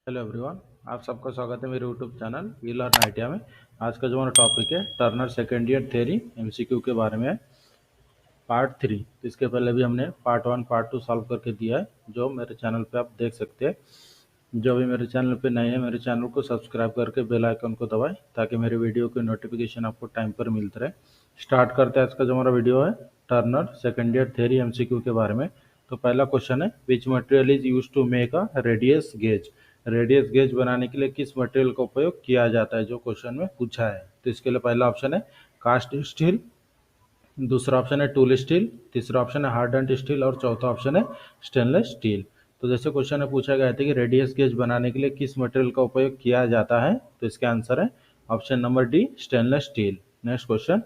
Hello everyone, आप सबका स्वागत है मेरे YouTube channel we learn idea में। आज का जो हमारा टॉपिक है turner second year theory MCQ के बारे में है, पार्ट 3। तो इसके पहले भी हमने पार्ट 1 पार्ट 2 सॉल्व करके दिया है, जो मेरे चैनल पे आप देख सकते हैं। जो भी मेरे चैनल पे नए हैं, मेरे चैनल को सब्सक्राइब करके बेल आइकन को दबाएं ताकि मेरे वीडियो की नोटिफिकेशन आपको टाइम पर मिलते रहे। स्टार्ट करते हैं आज का जो हमारा वीडियो है turner second year theory MCQ के बारे में। तो पहला क्वेश्चन है, which material is use to make a radius gauge. Radius gauge बनाने के लिए किस मटेरियल का उपयोग किया जाता है, जो क्वेश्चन में पूछा है। तो इसके लिए पहला ऑप्शन है कास्ट स्टील, दूसरा ऑप्शन है टूल स्टील, तीसरा ऑप्शन है हार्डन्ड स्टील और चौथा ऑप्शन है स्टेनलेस स्टील। तो जैसे क्वेश्चन में पूछा गया था कि रेडियस गेज बनाने के लिए किस मटेरियल का उपयोग किया जाता है, तो इसका आंसर है option number D, stainless steel. Next question,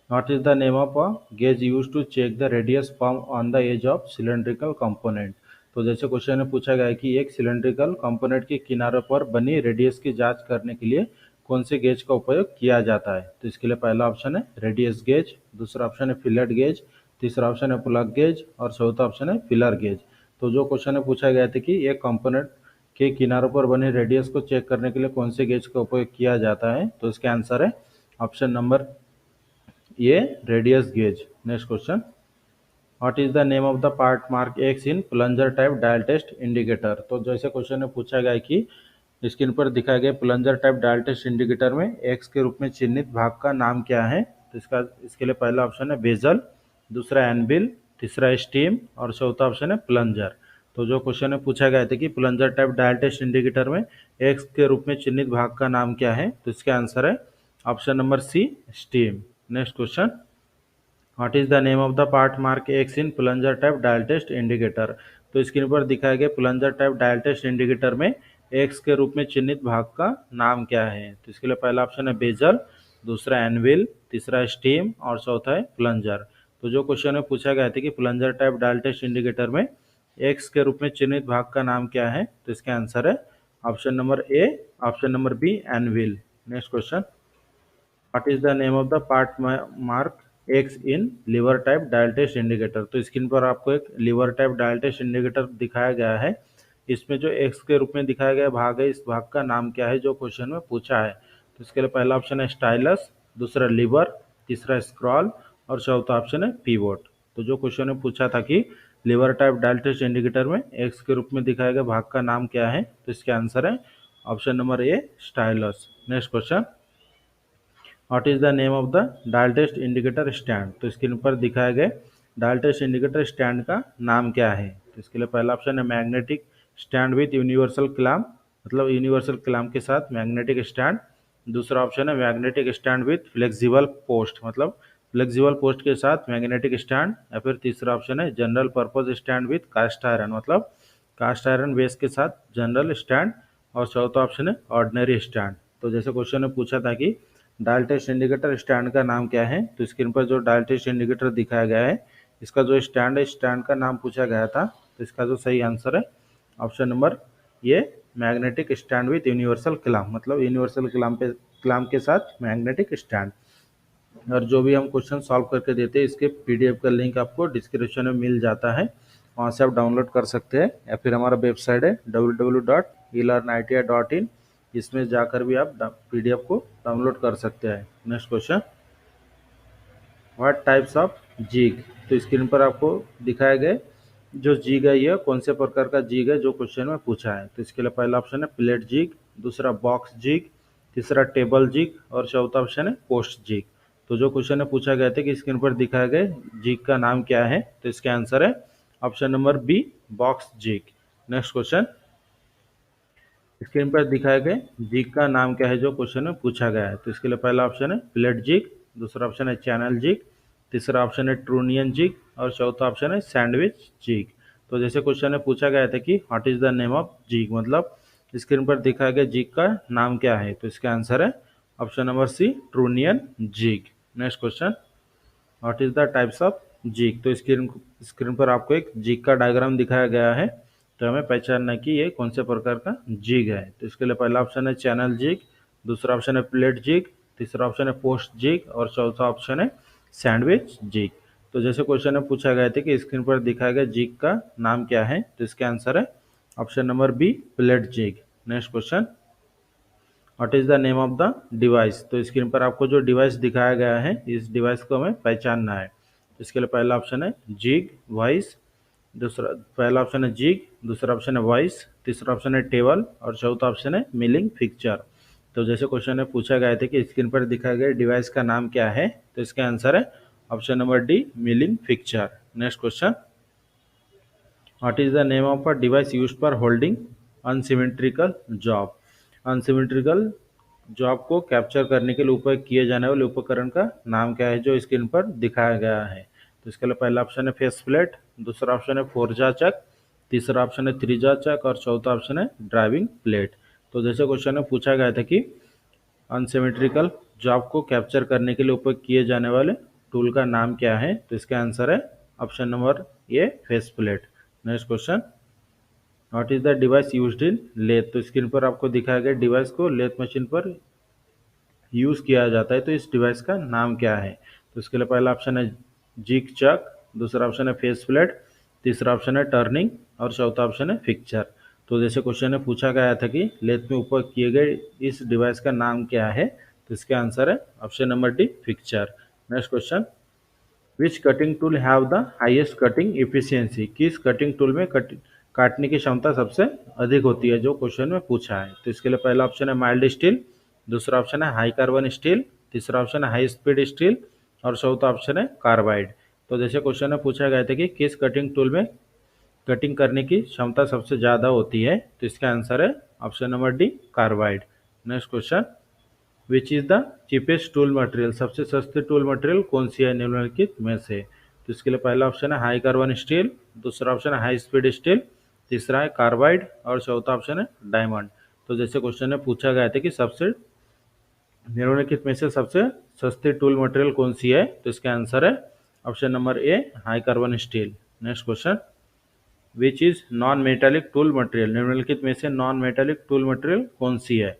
what is the name of a gauge use to check the radius form on the edge of cylindrical component. तो जैसे क्वेश्चन में पूछा गया है कि एक सिलेंड्रिकल कंपोनेंट के किनारों पर बनी रेडियस की जांच करने के लिए कौन से गेज का उपयोग किया जाता है। तो इसके लिए पहला ऑप्शन है रेडियस गेज, दूसरा ऑप्शन है फिलेट गेज, तीसरा ऑप्शन है प्लग गेज और चौथा ऑप्शन है फिलर गेज। तो जो क्वेश्चन में पूछा गया था कि एक कंपोनेंट के किनारों पर बने रेडियस को चेक करने के लिए कौन से गेज का उपयोग किया जाता है, तो इसका आंसर है ऑप्शन नंबर ये, radius gauge. Next question, what is the name of the part mark X in plunger type dial test indicator. तो जैसे क्वेश्चन में पूछा गया है कि स्क्रीन पर दिखाए गए plunger type dial test indicator में एक्स के रूप में चिन्हित भाग का नाम क्या है। तो इसके लिए पहला ऑप्शन है बेजल, दूसरा एनबिल, तीसरा स्टीम और चौथा ऑप्शन है प्लंजर। तो जो क्वेश्चन में पूछा गया था कि plunger type dial test indicator में एक्स के रूप में चिन्हित भाग का नाम क्या है, तो इसका आंसर है option number C, steam. Next question, what is the name of the part mark X in plunger type dial test indicator. तो स्क्रीन पर दिखाए गए plunger type dial test indicator में एक्स के रूप में चिन्हित भाग का नाम क्या है। तो इसके लिए पहला ऑप्शन है बेजल, दूसरा एनविल, तीसरा स्टीम और चौथा है प्लंजर। तो जो क्वेश्चन में पूछा गया था कि plunger type dial test indicator में एक्स के रूप में चिन्हित भाग का नाम क्या है, तो इसका आंसर है option number A, option number B, anvil. Next question, what is the name of the part mark X in lever type dial test indicator. तो स्क्रीन पर आपको एक lever type dial test indicator दिखाया गया है। इसमें जो एक्स के रूप में दिखाया गया भाग है, इस भाग का नाम क्या है, जो क्वेश्चन में पूछा है। तो इसके लिए पहला ऑप्शन है स्टाइलस, दूसरा लीवर, तीसरा स्क्रॉल और चौथा ऑप्शन है पीवोट। तो जो क्वेश्चन में पूछा था कि lever type dial test indicator में एक्स के रूप में दिखाया गया भाग का नाम क्या है, तो इसका आंसर है option number A, stylus. Next question, what is the name of the dial test indicator stand. तो स्क्रीन पर दिखाए गए डायल टेस्ट इंडिकेटर स्टैंड का नाम क्या है। तो इसके लिए पहला ऑप्शन है magnetic stand with universal clamp, मतलब यूनिवर्सल क्लैम्प के साथ मैग्नेटिक स्टैंड। दूसरा ऑप्शन है magnetic stand with flexible post, मतलब फ्लेक्सिबल पोस्ट के साथ मैग्नेटिक स्टैंड। या फिर तीसरा ऑप्शन है general purpose stand with cast iron, मतलब कास्ट आयरन बेस के साथ जनरल स्टैंड। और चौथा ऑप्शन है ऑर्डिनरी स्टैंड। तो जैसे क्वेश्चन में पूछा था कि डायल टेस्ट इंडिकेटर स्टैंड का नाम क्या है, तो स्क्रीन पर जो डायल टेस्ट इंडिकेटर दिखाया गया है, इसका जो स्टैंड है, स्टैंड का नाम पूछा गया था। तो इसका जो सही आंसर है ऑप्शन नंबर ये, magnetic stand with universal clamp, मतलब यूनिवर्सल क्लैम्प के साथ मैग्नेटिक स्टैंड। और जो भी हम क्वेश्चन सॉल्व करके देते हैं, इसके पीडीएफ का लिंक आपको डिस्क्रिप्शन में मिल जाता है, वहाँ से आप डाउनलोड कर सकते हैं। या फिर हमारा वेबसाइट है www.elearnitia.in, इसमें जाकर भी आप पीडीएफ को डाउनलोड कर सकते हैं। Next question, what types of jig. तो स्क्रीन पर आपको दिखाए गए जो जिग है, ये कौन से प्रकार का जिग है, जो क्वेश्चन में पूछा है। तो इसके लिए पहला ऑप्शन है प्लेट जिग, दूसरा बॉक्स जिग, तीसरा टेबल जिग और चौथा ऑप्शन है पोस्ट जिग। तो जो क्वेश्चन में पूछा गया था कि स्क्रीन पर दिखाए गए जिग का नाम क्या है, तो इसका आंसर है option number B, box jig. Next question, screen पर दिखाए गए जिग का नाम क्या है, जो क्वेश्चन में पूछा गया है। तो इसके लिए पहला ऑप्शन है प्लेट जिग, दूसरा ऑप्शन है चैनल जिग, तीसरा ऑप्शन है ट्रूनियन जिग और चौथा ऑप्शन है सैंडविच जिग। तो जैसे क्वेश्चन में पूछा गया था कि what is the name of jig, मतलब स्क्रीन पर दिखाया गया जिग का नाम क्या है, तो इसका आंसर है option number C, trunnion jig. Next question, what is the types of jig. तो स्क्रीन पर आपको एक जिग का डायग्राम दिखाया गया है, तो हमें पहचानना है कि ये कौन से प्रकार का जिग है। तो इसके लिए पहला ऑप्शन है चैनल जिग, दूसरा ऑप्शन है प्लेट जिग, तीसरा ऑप्शन है पोस्ट जिग और चौथा ऑप्शन है सैंडविच जिग। तो जैसे क्वेश्चन में पूछा गया था कि स्क्रीन पर दिखाया गया जिग का नाम क्या है, तो इसका आंसर है option number B, plate jig. Next question, what is the name of the device. तो स्क्रीन पर आपको जो डिवाइस दिखाया गया है इस डिवाइस को हमें पहचानना है। इसके लिए पहला ऑप्शन है जिग वॉइस, दूसरा पहला ऑप्शन है जिग, दूसरा ऑप्शन है वॉइस, तीसरा ऑप्शन है टेबल और चौथा ऑप्शन है मिलिंग फिक्चर। तो जैसे क्वेश्चन में पूछा गया था कि स्क्रीन पर दिखाए गए डिवाइस का नाम क्या है, तो इसका आंसर है option number D milling fixture. Next question, what is the name of a device used for holding unsymmetrical job. Unsymmetrical job को कैप्चर करने के लिए उपयोग किए जाने वाले उपकरण का नाम क्या है जो स्क्रीन पर दिखाया गया है। तो इसके लिए पहला ऑप्शन है फेस प्लेट, दूसरा ऑप्शन है फोरजा चक, तीसरा ऑप्शन है थ्रीजा चक और चौथा ऑप्शन है ड्राइविंग प्लेट। तो जैसे क्वेश्चन में पूछा गया था कि अनसिमेट्रिकल जॉब को कैप्चर करने के लिए उपयोग किए जाने वाले टूल का नाम क्या है, तो इसका आंसर है option number A face plate. Next question, what is the device used in lathe. तो स्क्रीन पर आपको दिखाया गया डिवाइस को लेथ मशीन पर यूज किया जाता है, तो इस डिवाइस का नाम क्या है। तो इसके लिए पहला ऑप्शन है जिग चक, दूसरा ऑप्शन है फेस प्लेट, तीसरा ऑप्शन है टर्निंग और चौथा ऑप्शन है फिक्चर। तो जैसे क्वेश्चन में पूछा गया था कि लेथ में उपयोग किए गए इस डिवाइस का नाम क्या है, तो इसका आंसर है option number D fixture. Next question, which cutting tool have the highest cutting efficiency. किस कटिंग टूल में काटने की क्षमता सबसे अधिक होती है जो क्वेश्चन में पूछा है। तो इसके लिए पहला ऑप्शन है माइल्ड स्टील, दूसरा ऑप्शन है हाई कार्बन स्टील, तीसरा ऑप्शन है हाई स्पीड स्टील और चौथा ऑप्शन है कार्बाइड। तो जैसे क्वेश्चन में पूछा गया था कि किस कटिंग टूल में कटिंग करने की क्षमता सबसे ज़्यादा होती है, तो इसका आंसर है option number D carbide. Next question, which is the cheapest tool material. सबसे सस्ती टूल मटेरियल कौन सी है निम्नलिखित में से। तो इसके लिए पहला ऑप्शन है हाई कार्बन स्टील, दूसरा ऑप्शन है हाई स्पीड स्टील, तीसरा है कार्बाइड और चौथा ऑप्शन है डायमंड। तो जैसे क्वेश्चन में पूछा गया था कि सबसे निम्नलिखित में से सबसे सस्ती टूल मटेरियल कौन सी है, तो इसका आंसर है option number A high carbon steel. Next question, which is non metallic tool material. निम्नलिखित में से नॉन मेटालिक टूल मटेरियल कौन सी है।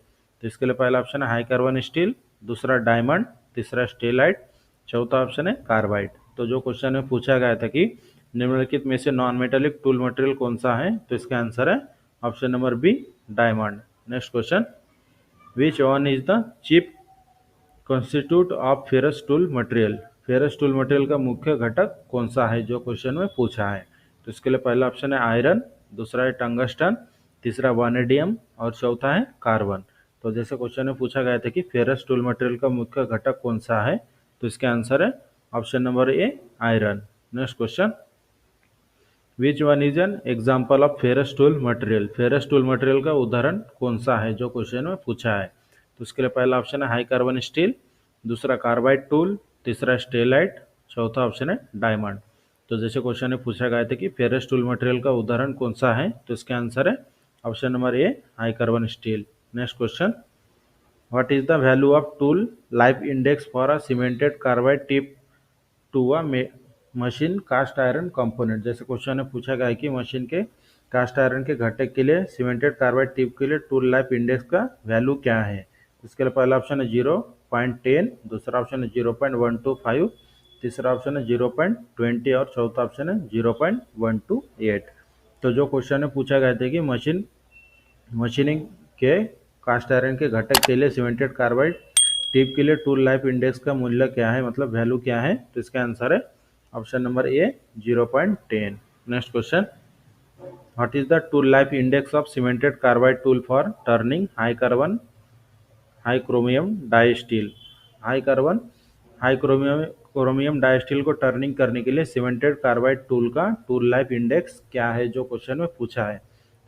तो इसके लिए पहला ऑप्शन है हाई कार्बन स्टील, दूसरा डायमंड, तीसरा स्टेलाइट, चौथा ऑप्शन है कार्बाइड। तो जो क्वेश्चन में पूछा गया था कि निम्नलिखित में से नॉन मेटालिक टूल मटेरियल कौन सा है, तो इसका आंसर है option number B diamond. Next question, which one is the chief constitute of ferrous tool material. Ferrous tool material का मुख्य घटक कौन सा है जो क्वेश्चन में पूछा है। तो इसके लिए पहला ऑप्शन है आयरन, दूसरा है टंगस्टन, तीसरा वानेडियम और चौथा है कार्बन। तो जैसे क्वेश्चन में पूछा गया था कि फेरस टूल मटेरियल का मुख्य घटक कौन सा है, तो इसका आंसर है option number A iron. Next question, which one is an example of ferrous tool material. Ferrous tool material का उदाहरण कौन सा है जो क्वेश्चन में पूछा है। तो इसके लिए पहला ऑप्शन है हाई कार्बन स्टील, दूसरा कार्बाइड टूल, तीसरा स्टेलाइट, चौथा ऑप्शन है डायमंड। तो जैसे क्वेश्चन में पूछा गया था कि फेरस टूल मटेरियल का उदाहरण कौन सा है, तो इसका आंसर है option number A high carbon steel. Next question, what is the value of tool life index for a cemented carbide tip to a machine cast iron component. जैसे question में पूछा गया है कि मशीन के कास्ट आयरन के घटक के लिए सीमेंटेड कार्बाइड टिप के लिए टूल लाइफ इंडेक्स का वैल्यू क्या है। इसके लिए पहला ऑप्शन है 0.10, दूसरा ऑप्शन है 0.125, तीसरा ऑप्शन है 0.20 और चौथा ऑप्शन है 0.128। तो जो क्वेश्चन में पूछा गया था कि मशीनिंग के कास्ट आयरन के घटक के लिए सीमेंटेड कार्बाइड टिप के लिए टूल लाइफ इंडेक्स का मूल्य क्या है, मतलब वैल्यू क्या है, तो इसका आंसर है option number A 0.10। Next question, what is the tool life index of cemented carbide tool for turning high chromium die steel. High chromium die steel को टर्निंग करने के लिए सीमेंटेड कार्बाइड टूल का टूल लाइफ इंडेक्स क्या है जो question में पूछा है।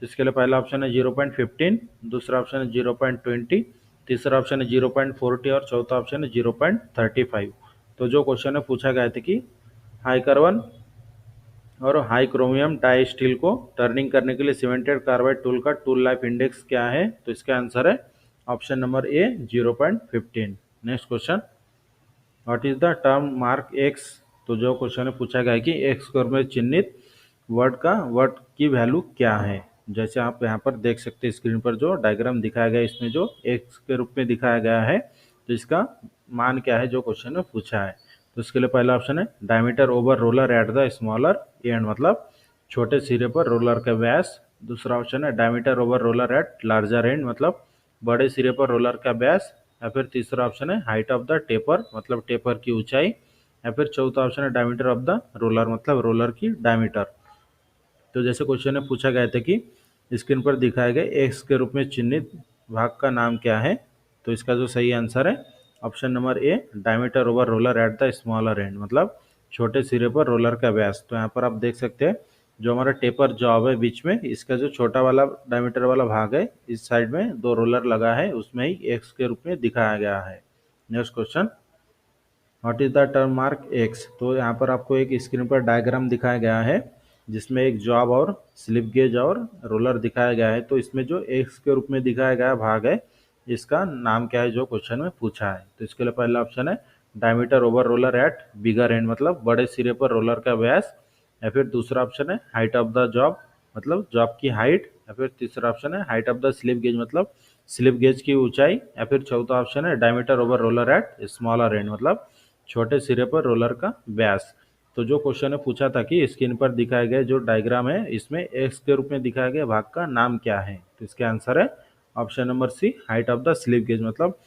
तो इसके लिए पहला ऑप्शन है 0.15, दूसरा ऑप्शन है 0.20, तीसरा ऑप्शन है 0.40 और चौथा ऑप्शन है 0.35। तो जो क्वेश्चन में पूछा गया था कि हाई कार्बन और हाई क्रोमियम डाई स्टील को टर्निंग करने के लिए सीमेंटेड कार्बाइड टूल का टूल लाइफ इंडेक्स क्या है, तो इसका आंसर है option number A 0.15। Next question, what is the term mark x. तो जो क्वेश्चन में पूछा गया है कि एक्स स्क्वायर में चिन्हित वर्ड की वैल्यू क्या है। जैसे आप यहाँ पर देख सकते हैं स्क्रीन पर जो डायग्राम दिखाया गया है इसमें जो एक्स के रूप में दिखाया गया है, तो इसका मान क्या है जो क्वेश्चन में पूछा है। तो इसके लिए पहला ऑप्शन है diameter over roller at the smaller end, मतलब छोटे सिरे पर रोलर का व्यास, दूसरा ऑप्शन है diameter over roller at larger end, मतलब बड़े सिरे पर रोलर का व्यास। या फिर तीसरा ऑप्शन है हाइट ऑफ द टेपर, मतलब टेपर की ऊंचाई। या फिर चौथा ऑप्शन है डायमीटर ऑफ द रोलर, मतलब रोलर की डायमीटर। तो जैसे क्वेश्चन में पूछा गया था कि स्क्रीन पर दिखाए गए एक्स के रूप में चिन्हित भाग का नाम क्या है, तो इसका जो सही आंसर है option number A, diameter over roller at the smaller end, मतलब छोटे सिरे पर रोलर का व्यास। तो यहाँ पर आप देख सकते हैं जो हमारा टेपर जॉब है बीच में, इसका जो छोटा वाला डायमीटर वाला भाग है, इस साइड में दो रोलर लगा है, उसमें ही एक्स के रूप में दिखाया गया है। Next question, what is the term mark x. तो यहाँ पर आपको एक स्क्रीन पर डायग्राम दिखाया गया है जिसमें एक जॉब और स्लिप गेज और रोलर दिखाया गया है। तो इसमें जो एक्स के रूप में दिखाया गया भाग है, इसका नाम क्या है जो क्वेश्चन में पूछा है। तो इसके लिए पहला ऑप्शन है diameter over roller at bigger end, मतलब बड़े सिरे पर रोलर का व्यास। या फिर दूसरा ऑप्शन है हाइट ऑफ द जॉब, मतलब जॉब की हाइट। या फिर तीसरा ऑप्शन है height of the slip gauge, मतलब स्लिप गेज की ऊंचाई। या फिर चौथा ऑप्शन है diameter over roller at smaller end, मतलब छोटे सिरे पर रोलर का व्यास। तो जो क्वेश्चन ने पूछा था कि स्क्रीन पर दिखाए गए जो डायग्राम है इसमें एक्स के रूप में दिखाए गए भाग का नाम क्या है, तो इसके आंसर है option number C, height of the slip gauge. मतलब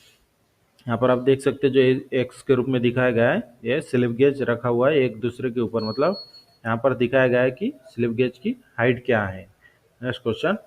यहाँ पर आप देख सकते हैं जो एक्स के रूप में दिखाया गया है, ये स्लिप गेज रखा हुआ है एक दूसरे के ऊपर, मतलब यहाँ पर दिखाया गया है कि स्लिप गेज की हाइट क्या है। Next question,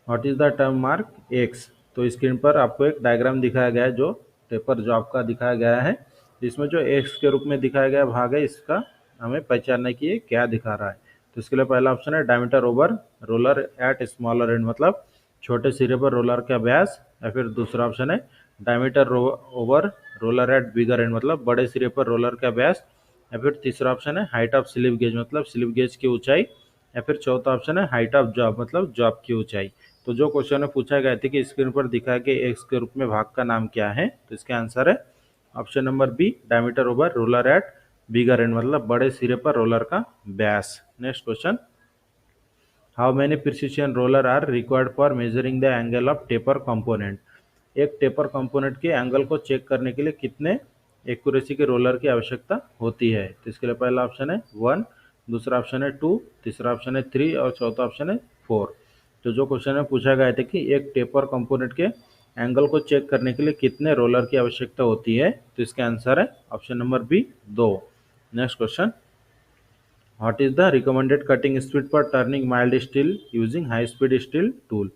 what is the term mark x. तो स्क्रीन पर आपको एक डायग्राम दिखाया गया है जो टेपर जॉब का दिखाया गया है, जिसमें जो एक्स के रूप में दिखाया गया भाग है इसका हमें पहचानना कि ये क्या दिखा रहा है। तो इसके लिए पहला ऑप्शन है diameter over roller at smaller end, मतलब छोटे सिरे पर रोलर का व्यास। या फिर दूसरा ऑप्शन है diameter over roller at bigger end, मतलब बड़े सिरे पर रोलर का व्यास। या फिर तीसरा ऑप्शन है हाइट ऑफ स्लिप गेज, मतलब स्लिप गेज की ऊंचाई। या फिर चौथा ऑप्शन है हाइट ऑफ जॉब, मतलब जॉब की ऊंचाई। तो जो क्वेश्चन में पूछा गया था कि स्क्रीन पर दिखा के एक्स के रूप में भाग का नाम क्या है, तो इसका आंसर है option number B, diameter over roller at bigger end, मतलब बड़े सिरे पर रोलर का व्यास। Next question, how many precision roller are required for measuring the angle of taper component. एक टेपर कंपोनेंट के एंगल को चेक करने के लिए कितने एक्यूरेसी के रोलर की आवश्यकता होती है। तो इसके लिए पहला ऑप्शन है 1, दूसरा ऑप्शन है 2, तीसरा ऑप्शन है 3 और चौथा ऑप्शन है 4। तो जो क्वेश्चन में पूछा गया था कि एक टेपर कंपोनेंट के एंगल को चेक करने के लिए कितने रोलर की आवश्यकता होती है, तो इसका आंसर है option number B, 2। Next question, what is the recommended cutting speed for turning mild steel using high speed steel tool.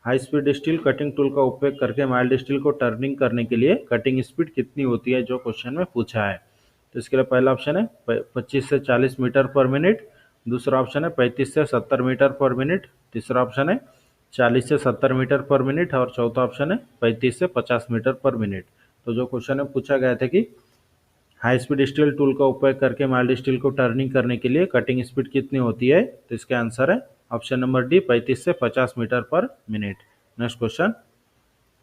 High speed steel cutting tool का उपयोग करके माइल्ड स्टील को टर्निंग करने के लिए कटिंग स्पीड कितनी होती है जो क्वेश्चन में पूछा है। तो इसके लिए पहला ऑप्शन है 25 से 40 मीटर पर मिनट, दूसरा ऑप्शन है 35 से 70 मीटर पर मिनट, तीसरा ऑप्शन है 40 से 70 मीटर पर मिनट और चौथा ऑप्शन है 35 से 50 मीटर पर मिनट। तो जो क्वेश्चन में पूछा गया था कि हाई स्पीड स्टील टूल का उपयोग करके माइल्ड स्टील को टर्निंग करने के लिए कटिंग स्पीड कितनी होती है, तो इसका आंसर है ऑप्शन नंबर डी, 35 से 50 metre per minute. Next question,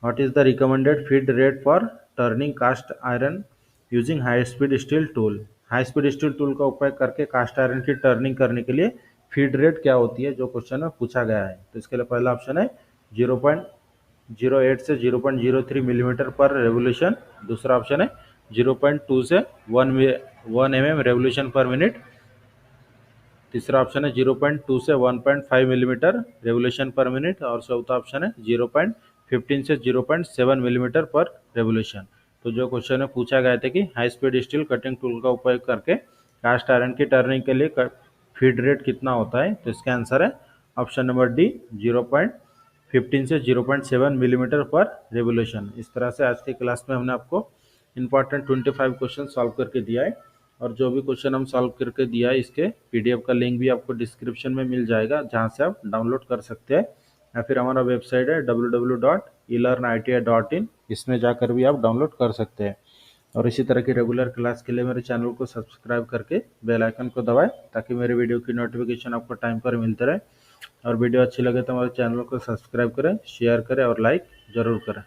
what is the recommended feed rate for turning cast iron using high speed steel tool. High speed steel tool का उपयोग करके कास्ट आयरन की टर्निंग करने के लिए feed rate क्या होती है जो क्वेश्चन में पूछा गया है। तो इसके लिए पहला ऑप्शन है 0.08 से 0.03 मिलीमीटर पर रेवोल्यूशन, दूसरा ऑप्शन है 0.2 से 1 mm रेवोल्यूशन पर मिनट, तीसरा ऑप्शन है 0.2 से 1.5 मिलीमीटर रेवोल्यूशन पर मिनट और चौथा ऑप्शन है 0.15 से 0.7 मिलीमीटर पर रेवोल्यूशन। तो जो क्वेश्चन में पूछा गया था कि high speed steel cutting tool का उपयोग करके कास्ट आयरन की टर्निंग के लिए फीड रेट कितना होता है, तो इसका आंसर है ऑप्शन नंबर डी, 0.15 से 0.7 मिलीमीटर पर रेवोल्यूशन। इस तरह से आज की क्लास में हमने आपको इंपॉर्टेंट 25 क्वेश्चन सॉल्व करके दिया है, और जो भी क्वेश्चन हम सॉल्व करके दिया है इसके पीडीएफ का लिंक भी आपको डिस्क्रिप्शन में मिल जाएगा, जहां से आप डाउनलोड कर सकते हैं। या फिर हमारा वेबसाइट है www.elearniti.in, इसमें जाकर भी आप डाउनलोड कर सकते हैं। और इसी तरह की रेगुलर क्लास के लिए मेरे चैनल को सब्सक्राइब करके बेल आइकन को दबाएं, ताकि मेरे वीडियो की नोटिफिकेशन आपको टाइम पर मिलते रहे। और वीडियो अच्छी लगे तो हमारे चैनल को सब्सक्राइब करें, शेयर करें और लाइक ज़रूर करें।